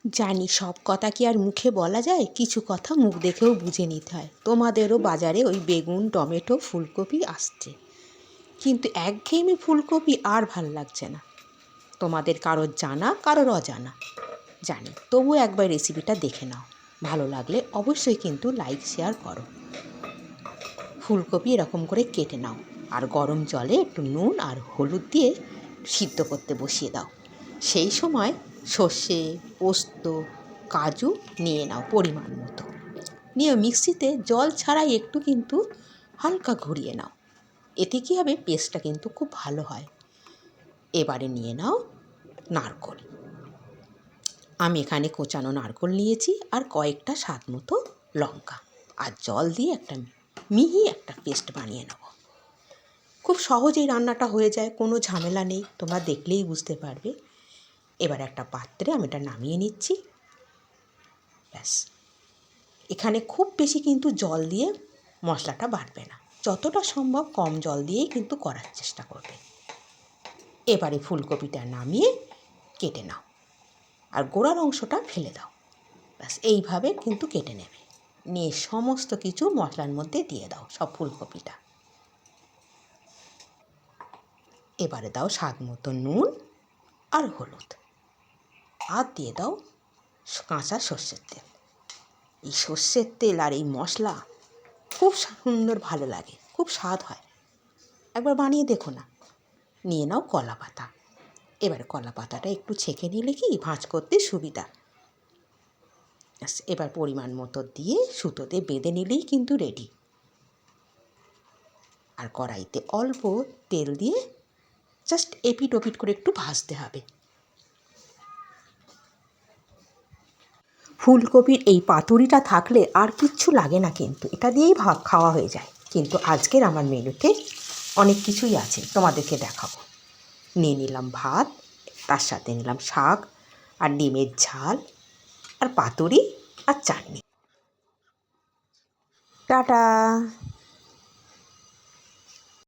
জানি সব কথা কি আর মুখে বলা যায়, কিছু কথা মুখ দেখেও বুঝে নিতে হয়। তোমাদেরও বাজারে ওই বেগুন, টমেটো, ফুলকপি আসছে, কিন্তু একঘেয়েমি ফুলকপি আর ভাল লাগছে না। তোমাদের কারোর জানা কারোর অজানা জানি, তবু একবার রেসিপিটা দেখে নাও। ভালো লাগলে অবশ্যই কিন্তু লাইক শেয়ার করো। ফুলকপি এরকম করে কেটে নাও আর গরম জলে একটু নুন আর হলুদ দিয়ে সিদ্ধ করতে বসিয়ে দাও। সেই সময় সর্ষে, পোস্ত, কাজু নিয়ে নাও পরিমাণ মতো। নিয়ে মিক্সিতে জল ছাড়াই একটু কিন্তু হালকা ঘুরিয়ে নাও। এতে কী হবে, পেস্টটা কিন্তু খুব ভালো হয়। এবারে নিয়ে নাও নারকেল। আমি এখানে কোচানো নারকেল নিয়েছি আর কয়েকটা স্বাদ মতো লঙ্কা, আর জল দিয়ে একটা মিহি একটা পেস্ট বানিয়ে নেব। খুব সহজেই রান্নাটা হয়ে যায়, কোনো ঝামেলা নেই, তোমরা দেখলেই বুঝতে পারবে। এবার একটা পাত্রে আমি এটা নামিয়ে নিচ্ছি। ব্যাস, এখানে খুব বেশি কিন্তু জল দিয়ে মশলাটা বাটবে না, যতটা সম্ভব কম জল দিয়েই কিন্তু করার চেষ্টা করবে। এবারে ফুলকপিটা নামিয়ে কেটে নাও আর গোড়ার অংশটা ফেলে দাও। ব্যাস এইভাবে কিন্তু কেটে নেবে, নিয়ে সমস্ত কিছু মশলার মধ্যে দিয়ে দাও সব ফুলকপিটা। এবারে দাও স্বাদ মতো নুন আর হলুদ, আর দিয়ে দাও কাঁচা সর্ষের তেল। এই সর্ষের তেল আর এই মশলা খুব সুন্দর ভালো লাগে, খুব স্বাদ হয়, একবার বানিয়ে দেখো না। নিয়ে নাও কলা পাতা। এবারে কলা পাতাটা একটু ছেঁকে নিলে কি ভাঁজ করতে সুবিধা। এবার পরিমাণ মতো দিয়ে সুতোতে বেঁধে নিলেই কিন্তু রেডি। আর কড়াইতে অল্প তেল দিয়ে জাস্ট এপিট ওপিট করে একটু ভাজতে হবে। ফুলকপির এই পাতুরিটা থাকলে আর কিচ্ছু লাগে না, কিন্তু এটা দিয়েই ভাত খাওয়া হয়ে যায়। কিন্তু আজকের আমার মেনুতে অনেক কিছুই আছে, তোমাদেরকে দেখাবো। নিয়ে নিলাম ভাত, তার সাথে নিলাম শাক আর ডিমের ঝাল আর পাতুরি আর চাটনি। টাটা।